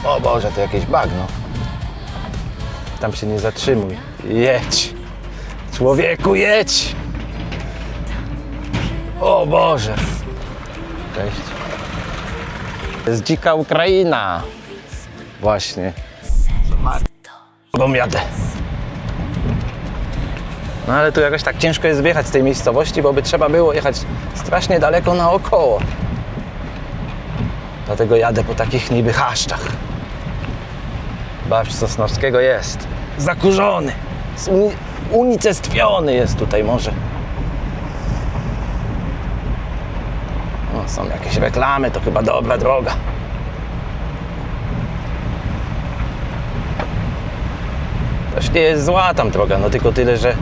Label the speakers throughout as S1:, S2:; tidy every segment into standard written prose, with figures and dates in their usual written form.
S1: O Boże, to jakieś bagno. Tam się nie zatrzymuj. Jedź. Człowieku, jedź. O Boże. Cześć. To jest dzika Ukraina. Właśnie. Bo jadę. No ale tu jakoś tak ciężko jest wjechać z tej miejscowości, bo by trzeba było jechać strasznie daleko naokoło. Dlatego jadę po takich niby chaszczach. Babci Sosnowskiego jest zakurzony, unicestwiony jest tutaj może. O, są jakieś reklamy, to chyba dobra droga. Też nie jest zła tam droga, no tylko tyle, że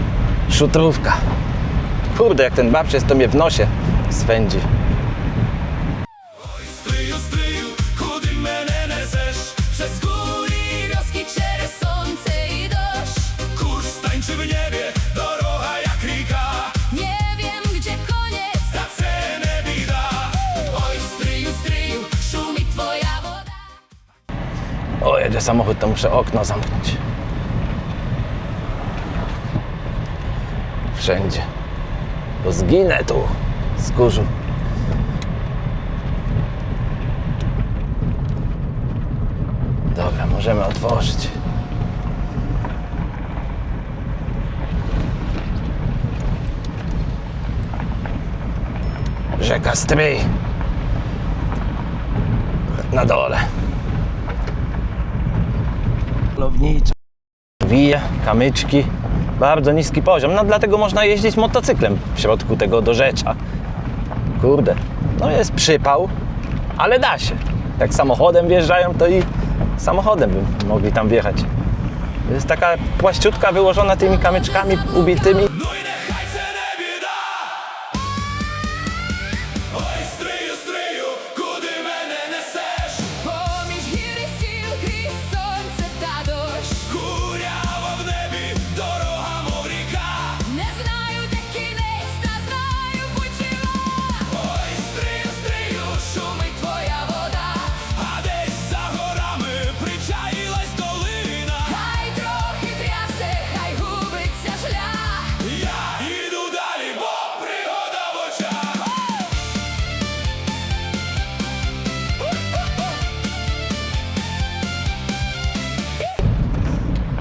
S1: szutrówka. Kurde, jak ten babciec to mnie w nosie swędzi. O, jedzie samochód, to muszę okno zamknąć. Wszędzie. Bo zginę tu z kurzu. Dobra, możemy otworzyć. Rzeka Stryj. Na dole. Lownicza. Wije, kamyczki. Bardzo niski poziom, no dlatego można jeździć motocyklem w środku tego dorzecza. Kurde, no jest przypał, ale da się. Jak samochodem wjeżdżają, to i samochodem by mogli tam wjechać. To jest taka płaściutka wyłożona tymi kamyczkami ubitymi.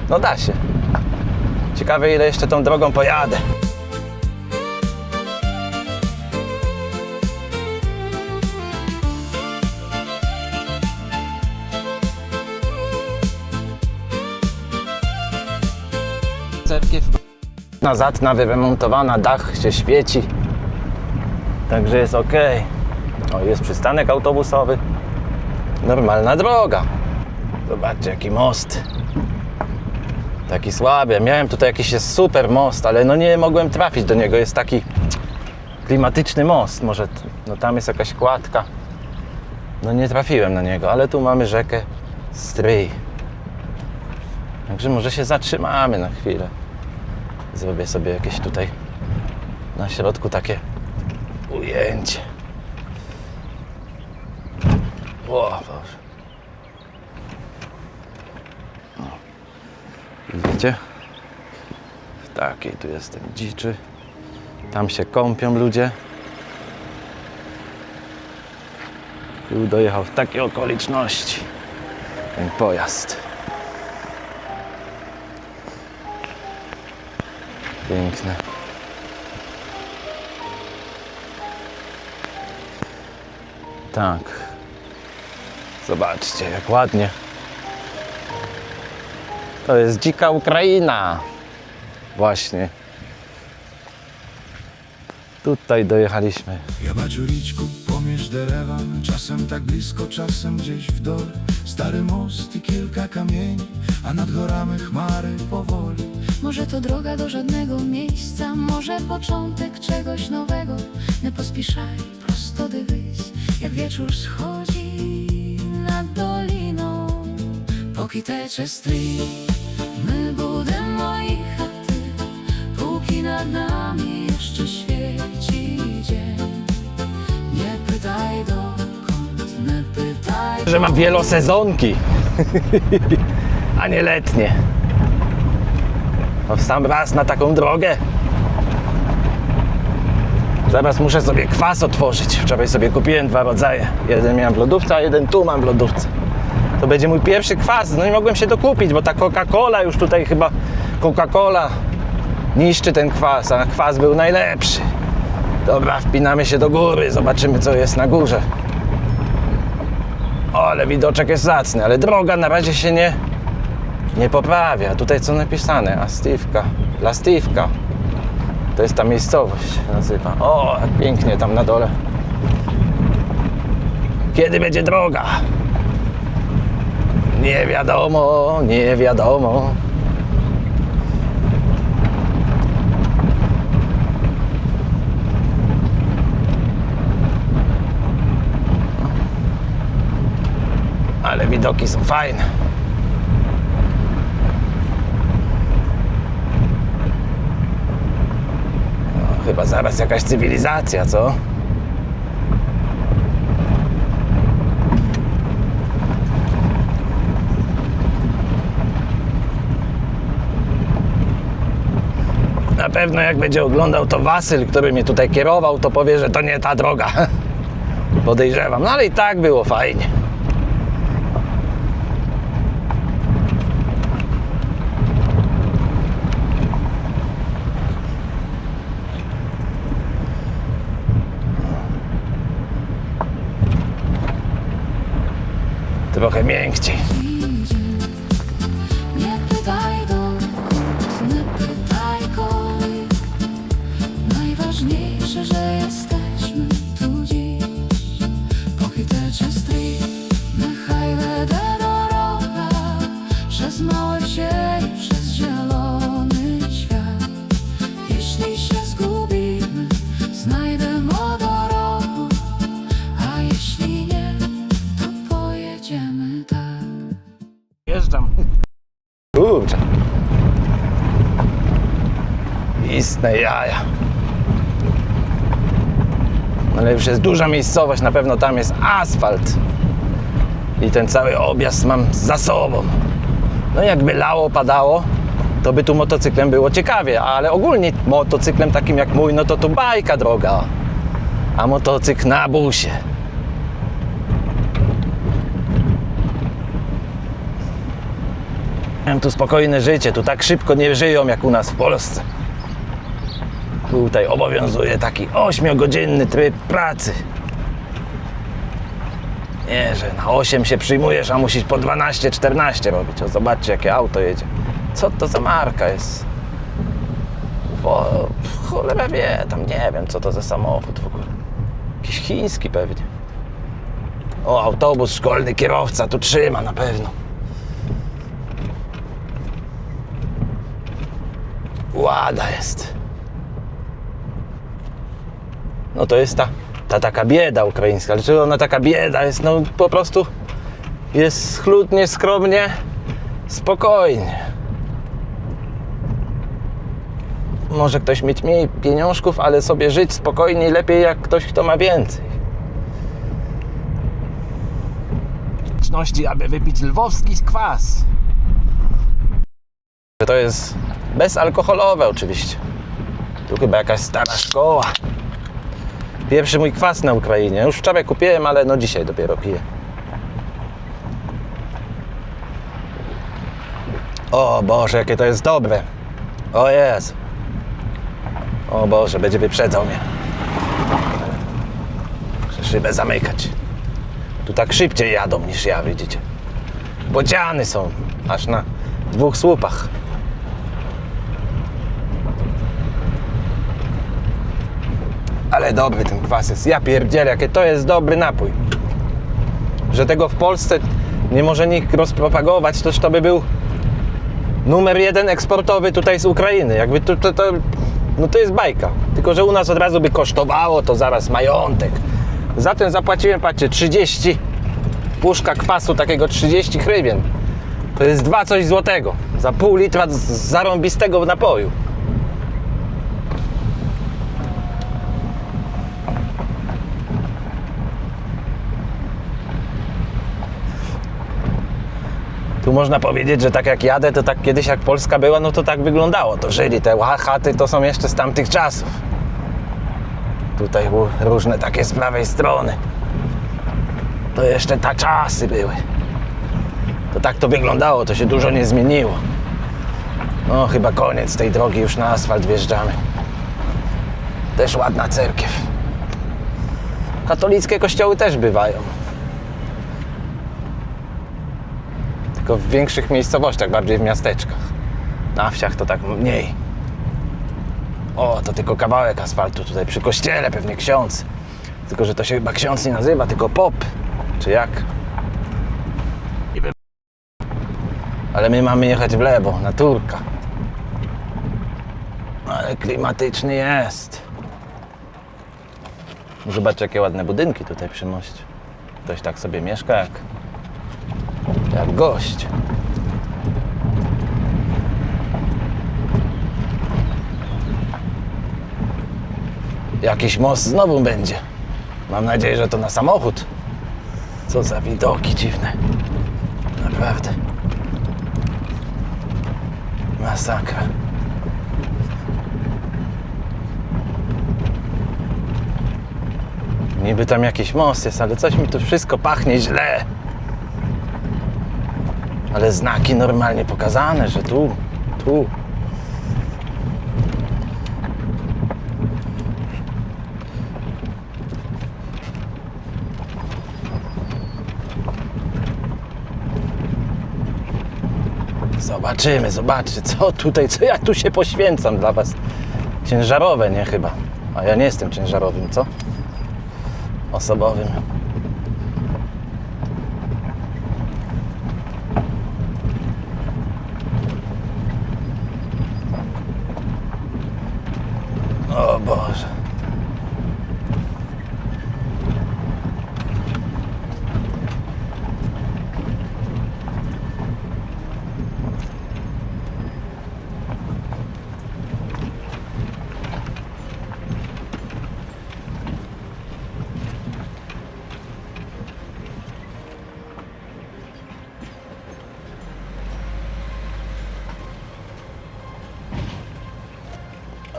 S1: No da się. Ciekawe, ile jeszcze tą drogą pojadę. Cerkiew. Nazadna, wyremontowana, dach się świeci. Także jest ok. O, jest przystanek autobusowy. Normalna droga. Zobaczcie, jaki most. Taki słaby. Miałem tutaj jakiś jest super most, ale no nie mogłem trafić do niego. Jest taki klimatyczny most. Może no tam jest jakaś kładka. No nie trafiłem na niego, ale tu mamy rzekę Stryj. Także może się zatrzymamy na chwilę. Zrobię sobie jakieś tutaj na środku takie ujęcie. O Boże. Widzicie? W takiej tu jestem dziczy. Tam się kąpią ludzie. Tu dojechał w takiej okoliczności ten pojazd. Piękne. Tak. Zobaczcie, jak ładnie. To jest dzika Ukraina. Właśnie. Tutaj dojechaliśmy.
S2: Ja baciu Riczku, pomierz derewa, czasem tak blisko, czasem gdzieś w dole. Stary most i kilka kamieni, a nad gorami chmary powoli.
S3: Może to droga do żadnego miejsca, może początek czegoś nowego. Nie pospieszaj, prosto wyjść, jak wieczór schodzi nad doliną. Póki tecze Stryj, my budem mojej chaty, póki nad nami jeszcze świeci dzień. Nie pytaj dokąd, nie pytaj.
S1: Że mam wielosezonki. a nie letnie. No w sam raz na taką drogę. Zaraz muszę sobie kwas otworzyć. Wczoraj sobie kupiłem 2 rodzaje. Jeden miałem w lodówce, a jeden tu mam w lodówce. To będzie mój pierwszy kwas. No nie mogłem się dokupić, bo ta Coca-Cola już tutaj chyba... Coca-Cola niszczy ten kwas, a kwas był najlepszy. Dobra, wpinamy się do góry. Zobaczymy, co jest na górze. O, ale widoczek jest zacny, ale droga na razie się nie poprawia. Tutaj co napisane? Astivka. Lastivka. To jest ta miejscowość się nazywa. O, jak pięknie tam na dole. Kiedy będzie droga? Nie wiadomo, nie wiadomo. Ale widoki są fajne. No, chyba zaraz jakaś cywilizacja, co? Na pewno jak będzie oglądał to Wasyl, który mnie tutaj kierował, to powie, że to nie ta droga. Podejrzewam, no ale i tak było fajnie. Trochę miękciej.
S3: Nie pytaj dokąd, nie pytaj kolej. Najważniejsze, że jesteśmy tu dziś. Po Hitecze Street, na highway doroga, przez małe wsie i przez zielony świat. Jeśli się zgubimy, znajdę wodorogu, a jeśli nie, to pojedziemy tak.
S1: Jeżdżam. Kurczę. Istne jaja. Ale już jest duża miejscowość, na pewno tam jest asfalt. I ten cały objazd mam za sobą. No jakby lało, padało, to by tu motocyklem było ciekawie, ale ogólnie motocyklem takim jak mój, no to tu bajka droga. A motocykl na busie. Miałem tu spokojne życie, tu tak szybko nie żyją jak u nas w Polsce. Tutaj obowiązuje taki 8-godzinny tryb pracy. Nie, że na 8 się przyjmujesz, a musisz po 12-14 robić. O, zobaczcie, jakie auto jedzie. Co to za marka jest? Bo cholera wie, tam nie wiem, co to za samochód w ogóle. Jakiś chiński pewnie. O, autobus szkolny, kierowca tu trzyma na pewno. Łada jest. No to jest ta taka bieda ukraińska. Dlaczego ona taka bieda jest? No po prostu jest schludnie, skromnie, spokojnie. Może ktoś mieć mniej pieniążków, ale sobie żyć spokojniej lepiej jak ktoś, kto ma więcej. Aby wypić lwowski kwas. To jest bezalkoholowe oczywiście. Tu chyba jakaś stara szkoła. Pierwszy mój kwas na Ukrainie. Już wczoraj kupiłem, ale no dzisiaj dopiero piję. O Boże, jakie to jest dobre. O Jezu. O Boże, będzie wyprzedzał mnie. Muszę szybę zamykać. Tu tak szybciej jadą niż ja, widzicie. Bociany są aż na 2 słupach. Ale dobry ten kwas jest. Ja pierdzielę, jakie to jest dobry napój. Że tego w Polsce nie może nikt rozpropagować, to by był numer 1 eksportowy tutaj z Ukrainy. Jakby no to jest bajka. Tylko że u nas od razu by kosztowało to zaraz majątek. Zatem zapłaciłem, patrzcie, 30 puszka kwasu takiego 30 hrywien. To jest 2 coś złotego. Za pół litra zarąbistego napoju. Tu można powiedzieć, że tak jak jadę, to tak kiedyś jak Polska była, no to tak wyglądało. To żyli, te chaty to są jeszcze z tamtych czasów. Tutaj różne takie z prawej strony. To jeszcze te czasy były. To tak to wyglądało, to się dużo nie zmieniło. No chyba koniec tej drogi, już na asfalt wjeżdżamy. Też ładna cerkiew. Katolickie kościoły też bywają. Tylko w większych miejscowościach, bardziej w miasteczkach. Na wsiach to tak mniej. O, to tylko kawałek asfaltu tutaj przy kościele, pewnie ksiądz. Tylko, że to się chyba ksiądz nie nazywa, tylko pop. Czy jak? Ale my mamy jechać w lewo, na Turka. Ale klimatyczny jest. Zobacz, jakie ładne budynki tutaj przy moście. Ktoś tak sobie mieszka jak gość. Jakiś most znowu będzie. Mam nadzieję, że to na samochód. Co za widoki dziwne. Naprawdę. Masakra. Niby tam jakiś most jest, ale coś mi tu wszystko pachnie źle. Ale znaki normalnie pokazane, że tu. Zobaczcie, co tutaj, co ja tu się poświęcam dla was. Ciężarowe, nie chyba. A ja nie jestem ciężarowym, co? Osobowym. O Boże.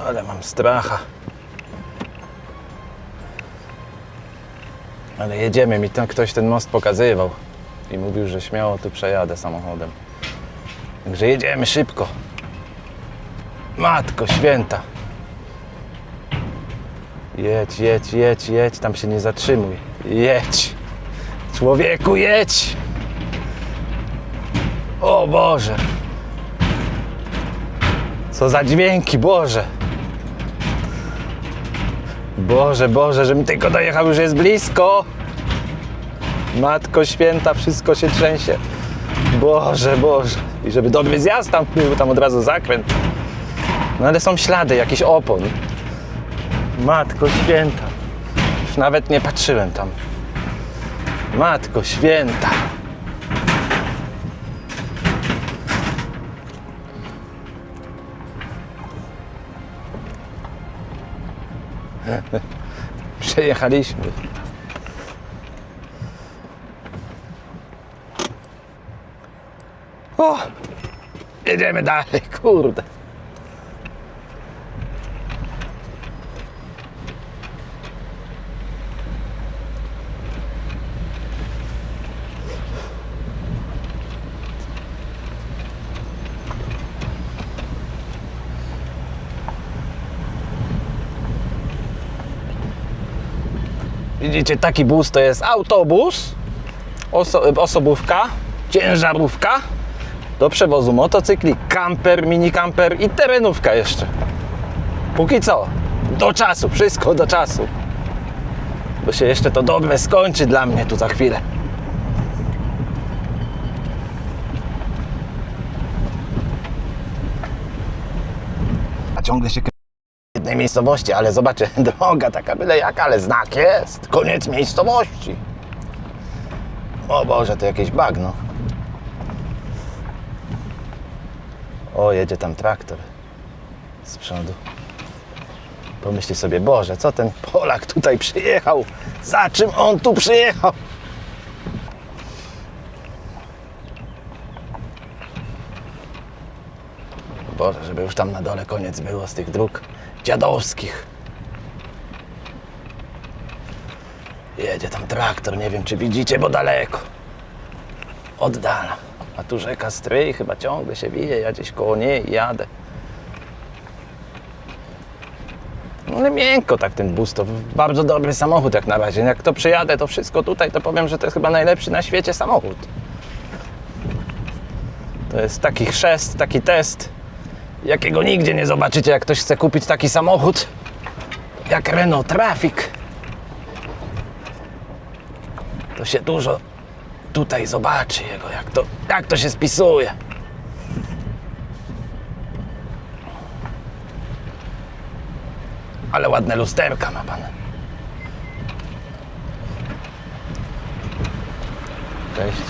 S1: Ale mam stracha. Ale jedziemy, mi tam ktoś ten most pokazywał i mówił, że śmiało tu przejadę samochodem. Także jedziemy szybko. Matko Święta. Jedź, tam się nie zatrzymuj. Jedź. Człowieku, jedź. O Boże. Co za dźwięki, Boże. Boże, żebym tylko dojechał, już jest blisko. Matko Święta, wszystko się trzęsie. Boże. I żeby dobry zjazd tam był, tam od razu zakręt. No ale są ślady, jakiś opon. Matko Święta. Już nawet nie patrzyłem tam. Matko Święta. Przejechaliśmy. O! Jedziemy dalej, kurde. Widzicie, taki bus to jest autobus, osobówka, ciężarówka do przewozu motocykli, kamper, minikamper i terenówka jeszcze. Póki co, do czasu, wszystko do czasu. Bo się jeszcze to dobre skończy dla mnie tu za chwilę. A ciągle się w jednej miejscowości, ale zobaczcie, droga taka byle jak, ale znak jest. Koniec miejscowości. O Boże, to jakieś bagno. O, jedzie tam traktor z przodu. Pomyśli sobie, Boże, co ten Polak tutaj przyjechał? Za czym on tu przyjechał? Boże, żeby już tam na dole koniec było z tych dróg dziadowskich. Jedzie tam traktor, nie wiem czy widzicie, bo daleko. Oddala. A tu rzeka Stryj chyba ciągle się wije, ja gdzieś koło niej jadę. No ale miękko tak ten bus, to bardzo dobry samochód jak na razie. Jak to przyjadę, to wszystko tutaj, to powiem, że to jest chyba najlepszy na świecie samochód. To jest taki chrzest, taki test, jakiego nigdzie nie zobaczycie, jak ktoś chce kupić taki samochód jak Renault Trafic. To się dużo tutaj zobaczy jego, jak to się spisuje. Ale ładne lusterka ma pan. Cześć.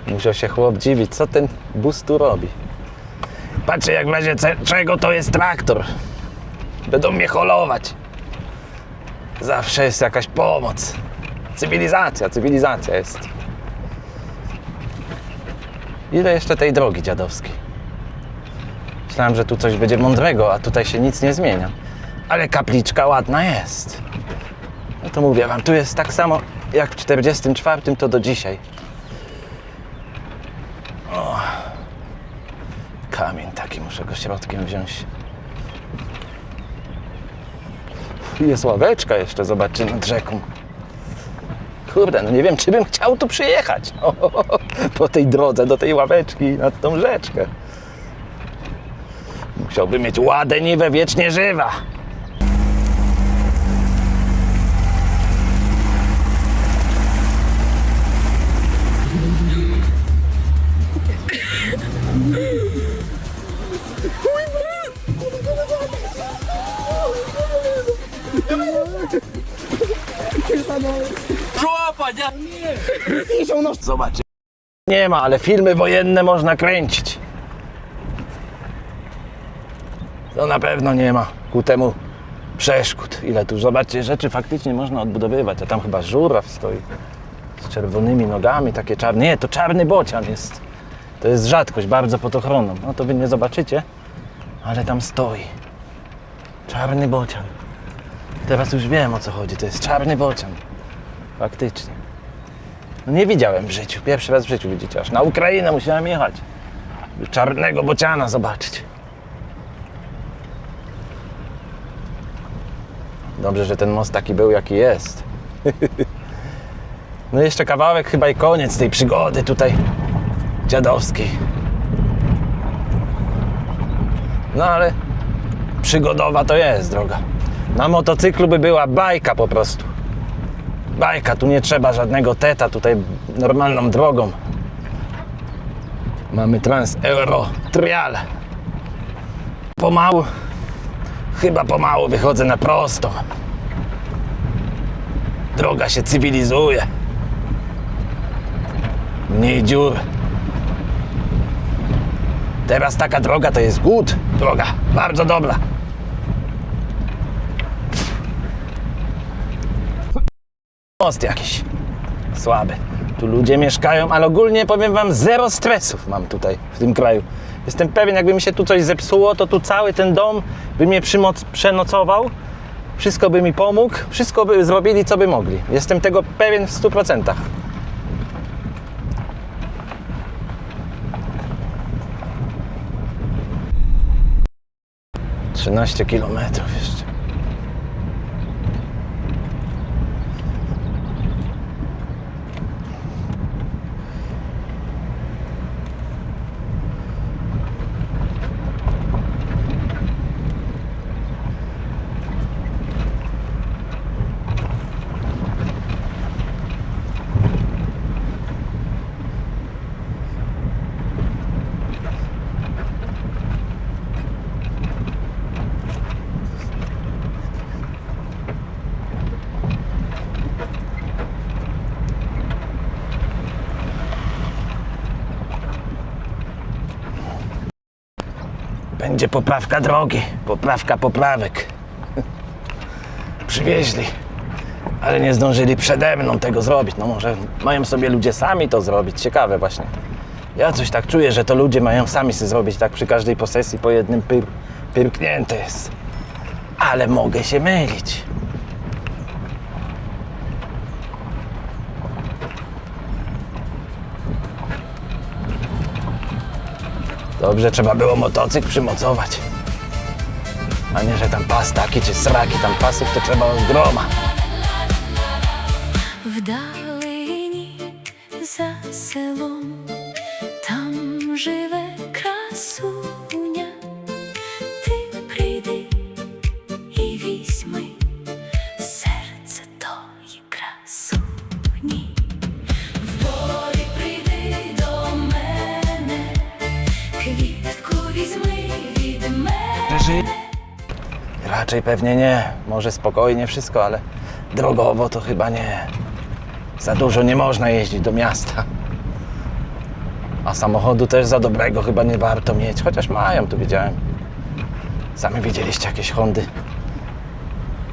S1: Musiał się chłop dziwić, co ten bus tu robi. Patrzcie, jak w razie czego to jest traktor. Będą mnie holować. Zawsze jest jakaś pomoc. Cywilizacja jest. Ile jeszcze tej drogi dziadowskiej? Myślałem, że tu coś będzie mądrego, a tutaj się nic nie zmienia. Ale kapliczka ładna jest. No to mówię wam, tu jest tak samo jak w 44, to do dzisiaj. O, kamień taki, muszę go środkiem wziąć. Jest ławeczka jeszcze, zobaczcie, nad rzeką. Kurde, no nie wiem, czy bym chciał tu przyjechać. Po tej drodze, do tej ławeczki, nad tą rzeczkę. Musiałbym mieć ładę niwę wiecznie żywa. Zobaczcie. Nie ma, ale filmy wojenne można kręcić. To na pewno nie ma ku temu przeszkód. Ile tu, zobaczcie, rzeczy faktycznie można odbudowywać. A tam chyba żuraw stoi z czerwonymi nogami, takie czarne. Nie, to czarny bocian jest. To jest rzadkość, bardzo pod ochroną. No to wy nie zobaczycie, ale tam stoi. Czarny bocian. Teraz już wiem, o co chodzi. To jest czarny bocian. Faktycznie. No nie widziałem w życiu. Pierwszy raz w życiu widzicie. Aż na Ukrainę musiałem jechać, by czarnego bociana zobaczyć. Dobrze, że ten most taki był, jaki jest. No jeszcze kawałek chyba i koniec tej przygody tutaj dziadowskiej. No ale przygodowa to jest droga. Na motocyklu by była bajka po prostu. Bajka, tu nie trzeba żadnego teta, tutaj normalną drogą. Mamy Trans-Euro Trial. Chyba pomału wychodzę na prostą. Droga się cywilizuje. Mniej dziur. Teraz taka droga to jest good droga, bardzo dobra. Most jakiś słaby. Tu ludzie mieszkają, ale ogólnie powiem wam, zero stresów mam tutaj w tym kraju. Jestem pewien, jakby mi się tu coś zepsuło, to tu cały ten dom by mnie przenocował. Wszystko by mi pomógł, wszystko by zrobili, co by mogli. Jestem tego pewien w 100%. Trzynaście kilometrów jeszcze. Będzie poprawka drogi, poprawka poprawek. Przywieźli ale nie zdążyli przede mną tego zrobić. No może mają sobie ludzie sami to zrobić. Ciekawe właśnie. Ja coś tak czuję, że to ludzie mają sami sobie zrobić, tak przy każdej posesji po jednym pyrknięte jest. Ale mogę się mylić. Dobrze, trzeba było motocykl przymocować. A nie, że tam pas taki czy sraki, tam pasów to trzeba od groma.
S3: Вдалині за селом, там живе красуня. Ти прийди і візьми серце тої красуні. В полі прийди до мене, квітку візьми від мене.
S1: Raczej pewnie nie. Może spokojnie wszystko, ale drogowo to chyba nie. Za dużo nie można jeździć do miasta. A samochodu też za dobrego chyba nie warto mieć. Chociaż mają, tu widziałem. Sami widzieliście jakieś Hondy.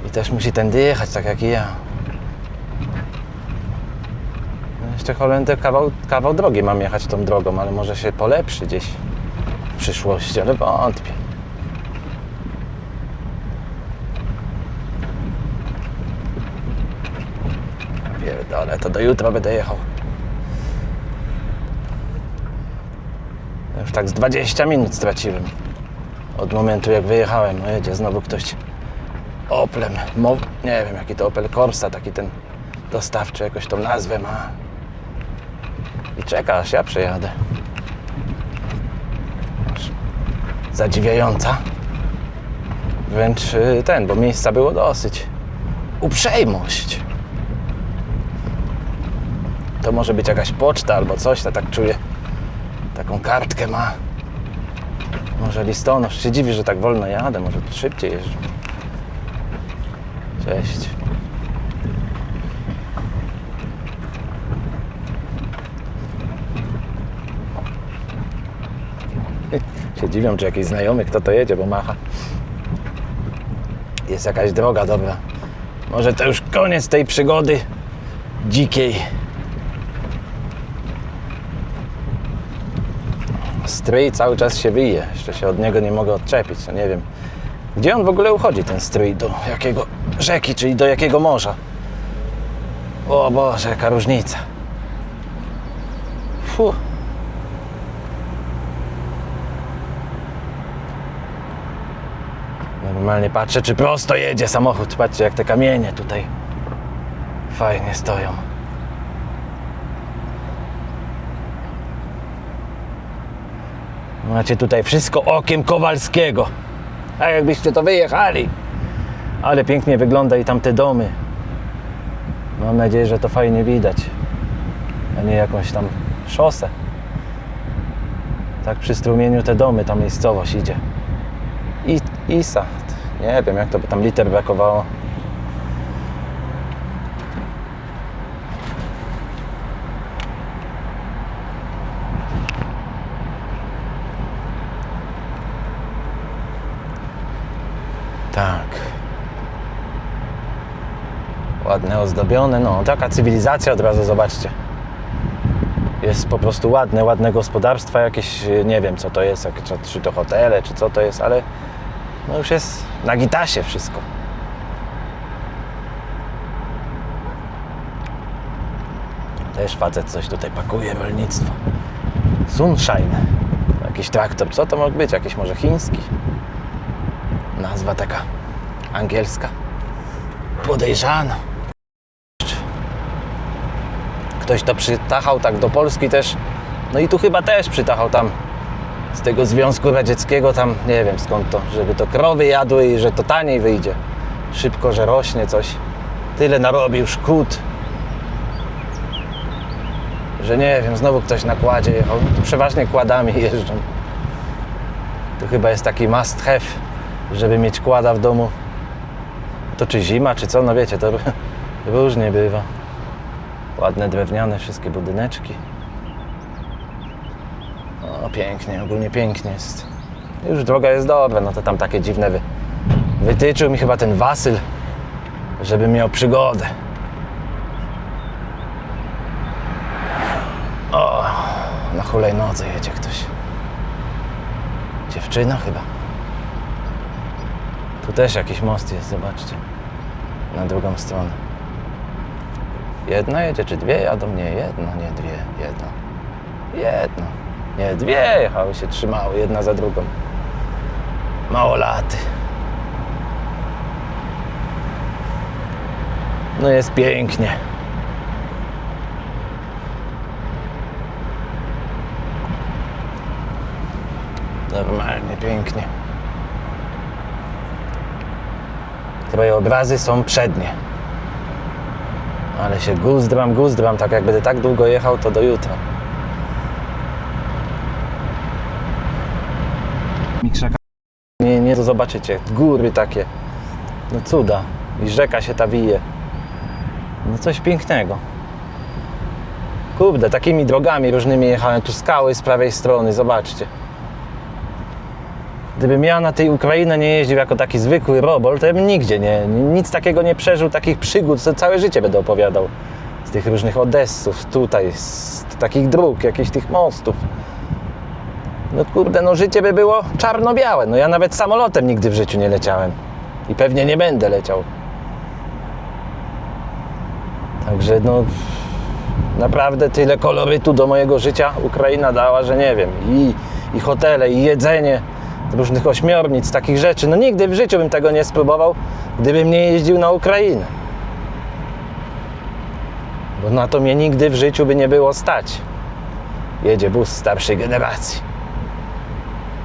S1: I też musi tędy jechać, tak jak i ja. No jeszcze Holender kawał drogi mam jechać tą drogą, ale może się polepszy gdzieś w przyszłości, ale wątpię. Pierdolę, to do jutra będę jechał. Już tak z 20 minut straciłem. Od momentu jak wyjechałem. No jedzie znowu ktoś Oplem. Nie wiem jaki to Opel Corsa, taki ten dostawczy, jakoś tą nazwę ma. I czeka aż ja przejadę. Zadziwiająca. Wręcz bo miejsca było dosyć. Uprzejmość. To może być jakaś poczta albo coś, ja tak czuję. Taką kartkę ma. Może listonosz. Się dziwi, że tak wolno jadę, może szybciej jeżdżę. Cześć. Się dziwią, czy jakiś znajomy, kto to jedzie, bo macha. Jest jakaś droga, dobra. Może to już koniec tej przygody dzikiej. Strój cały czas się wyje. Jeszcze się od niego nie mogę odczepić. No nie wiem, gdzie on w ogóle uchodzi, ten strój? Do jakiego rzeki, czyli do jakiego morza? O Boże, jaka różnica. Fuh. Normalnie patrzę, czy prosto jedzie samochód. Patrzcie, jak te kamienie tutaj fajnie stoją. Macie tutaj wszystko okiem Kowalskiego. A jakbyście to wyjechali. Ale pięknie wygląda i tam te domy. Mam nadzieję, że to fajnie widać. A nie jakąś tam szosę. Tak przy strumieniu te domy, ta miejscowość idzie. Isa. Nie wiem jak to by tam liter brakowało. Tak. Ładne, ozdobione. No, taka cywilizacja od razu, zobaczcie. Jest po prostu ładne gospodarstwa jakieś, nie wiem co to jest, czy to hotele, czy co to jest, ale no już jest na gitasie wszystko. Też facet coś tutaj pakuje, rolnictwo. Sunshine. Jakiś traktor. Co to mógł być? Jakiś może chiński? Nazwa taka angielska. Podejrzana. Ktoś to przytachał tak do Polski też. No i tu chyba też przytachał tam z tego Związku Radzieckiego, tam nie wiem skąd to, żeby to krowy jadły i że to taniej wyjdzie. Szybko, że rośnie coś. Tyle narobił szkód, że nie wiem, znowu ktoś na kładzie jechał. No tu przeważnie kładami jeżdżą. To chyba jest taki must have, żeby mieć kłada w domu. To czy zima, czy co, no wiecie, to różnie bywa. Ładne drewniane wszystkie budyneczki. O, pięknie, ogólnie pięknie jest. Już droga jest dobra, no to tam takie dziwne wytyczył mi chyba ten Wasyl. żeby miał przygodę. O, na hulajnodze jedzie ktoś. Dziewczyna chyba. Tu też jakiś most jest, zobaczcie. Na drugą stronę. Jedna jedzie, czy dwie jadą? Nie, jedna, nie dwie, jedna. Jedna. Nie, dwie jechały się, trzymały, jedna za drugą. Małolaty. No jest pięknie. Normalnie pięknie. Krajobrazy są przednie. Ale się guzdram, tak jak będę tak długo jechał, to do jutra. Nie, to zobaczycie, góry takie. No cuda. I rzeka się ta wije. No coś pięknego. Kurde, takimi drogami różnymi jechałem. Tu skały z prawej strony, zobaczcie. Gdybym ja na tej Ukrainie nie jeździł jako taki zwykły robol, to ja bym nigdzie nic takiego nie przeżył, takich przygód, co całe życie będę opowiadał. Z tych różnych Odessów, tutaj, z takich dróg, jakichś tych mostów. No kurde, no życie by było czarno-białe. No ja nawet samolotem nigdy w życiu nie leciałem. I pewnie nie będę leciał. Także no... Naprawdę tyle kolorytu do mojego życia Ukraina dała, że nie wiem. I hotele, i jedzenie, różnych ośmiornic, takich rzeczy. No nigdy w życiu bym tego nie spróbował, gdybym nie jeździł na Ukrainę. Bo na to mnie nigdy w życiu by nie było stać. Jedzie bus starszej generacji.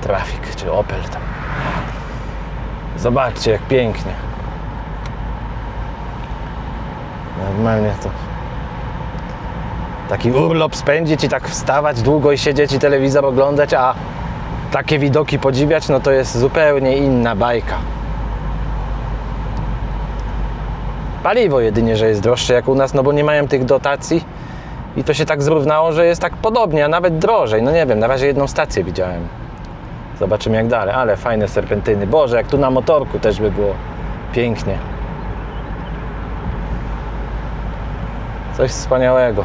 S1: Trafik czy Opel tam. Zobaczcie jak pięknie. Normalnie to... Taki urlop spędzić i tak wstawać długo i siedzieć i telewizor oglądać, a takie widoki podziwiać, no to jest zupełnie inna bajka. Paliwo jedynie, że jest droższe jak u nas, no bo nie mają tych dotacji i to się tak zrównało, że jest tak podobnie, a nawet drożej. No nie wiem, na razie jedną stację widziałem. Zobaczymy jak dalej, ale fajne serpentyny. Boże, jak tu na motorku też by było pięknie. Coś wspaniałego.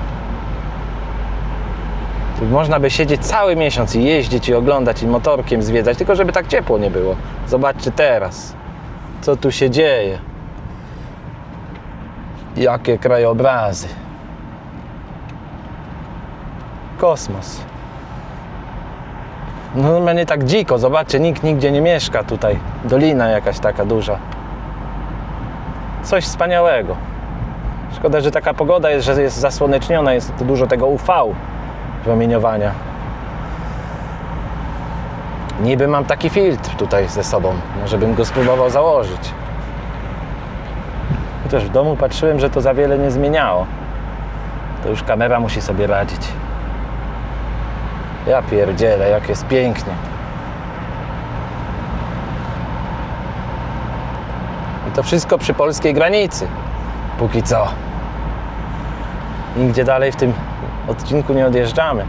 S1: Tu można by siedzieć cały miesiąc i jeździć i oglądać i motorkiem zwiedzać, tylko żeby tak ciepło nie było. Zobaczcie teraz, co tu się dzieje. Jakie krajobrazy. Kosmos. No normalnie tak dziko, zobaczcie, nikt nigdzie nie mieszka tutaj. Dolina jakaś taka duża. Coś wspaniałego. Szkoda, że taka pogoda jest, że jest zasłoneczniona, jest tu dużo tego UV promieniowania. Niby mam taki filtr tutaj ze sobą, może bym go spróbował założyć. Chociaż w domu patrzyłem, że to za wiele nie zmieniało. To już kamera musi sobie radzić. Ja pierdzielę, jak jest pięknie. I to wszystko przy polskiej granicy. Póki co. Nigdzie dalej w tym odcinku nie odjeżdżamy.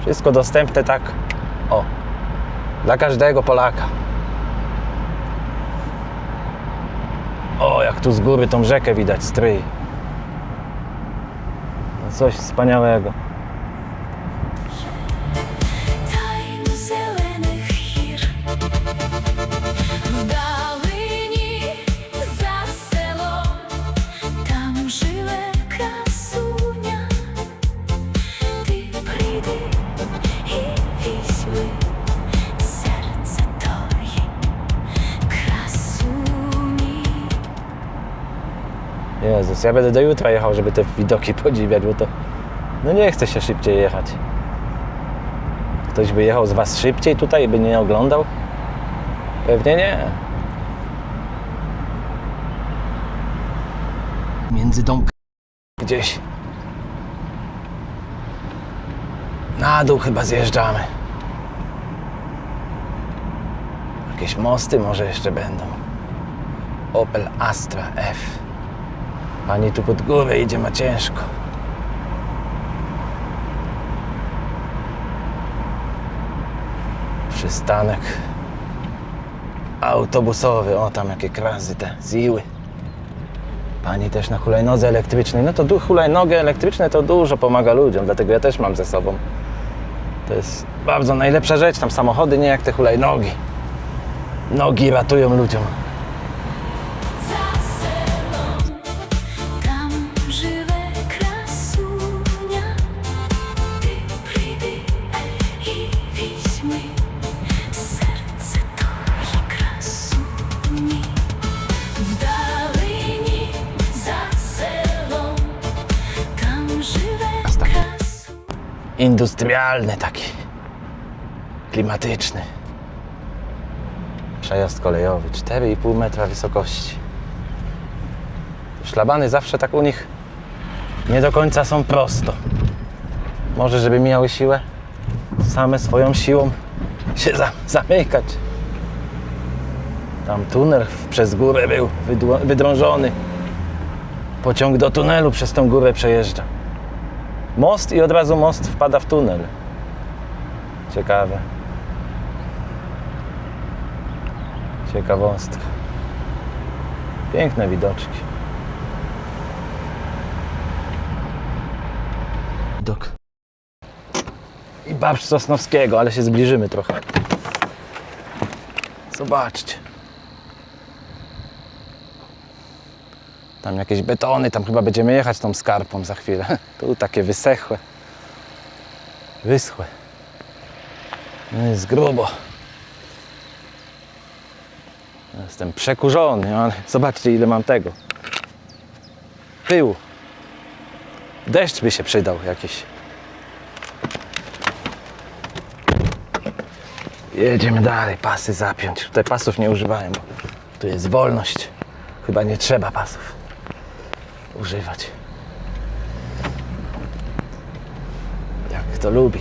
S1: Wszystko dostępne tak, o, dla każdego Polaka. O, jak tu z góry tą rzekę widać, stryj. No coś wspaniałego.
S3: Tań zelenych chir w Daliні za селом, там живе красуня. Ти прийди і візьми серце тої красуні.
S1: Jezus, ja będę do jutra jechał, żeby te widoki podziwiać, bo to... No nie chce się szybciej jechać. Ktoś by jechał z was szybciej tutaj i by nie oglądał? Pewnie nie. Między domkami gdzieś. Na dół chyba zjeżdżamy. Jakieś mosty może jeszcze będą. Opel Astra F. Pani tu pod górę idzie, ma ciężko. Przystanek autobusowy. O, tam jakie krazy te, ziły. Pani też na hulajnodze elektrycznej. No to hulajnogę elektryczne to dużo pomaga ludziom, dlatego ja też mam ze sobą. To jest bardzo najlepsza rzecz. Tam samochody nie jak te hulajnogi. Nogi ratują ludziom.
S3: Za selą, tam żywe krasunia. Ty przyjdę i weźmy serce twoje krasuni. W dalinie za selą, tam żywe krasunia.
S1: Industrialny taki. Klimatyczny. Przejazd kolejowy, 4,5 metra wysokości. Szlabany zawsze tak u nich nie do końca są prosto. Może żeby miały siłę, same swoją siłą się zamykać. Tam tunel przez górę był wydrążony. Pociąg do tunelu przez tą górę przejeżdża. Most i od razu most wpada w tunel. Ciekawe. Ciekawostka. Piękne widoczki. Widok. I Babcz Sosnowskiego, ale się zbliżymy trochę. Zobaczcie. Tam jakieś betony, tam chyba będziemy jechać tą skarpą za chwilę. Tu takie wysechłe. Wyschłe. No jest grubo. Jestem przekurzony, ale zobaczcie ile mam tego. Pyłu. Deszcz by się przydał jakiś. Jedziemy dalej, pasy zapiąć. Tutaj pasów nie używałem, bo tu jest wolność. Chyba nie trzeba pasów używać. Jak kto lubi.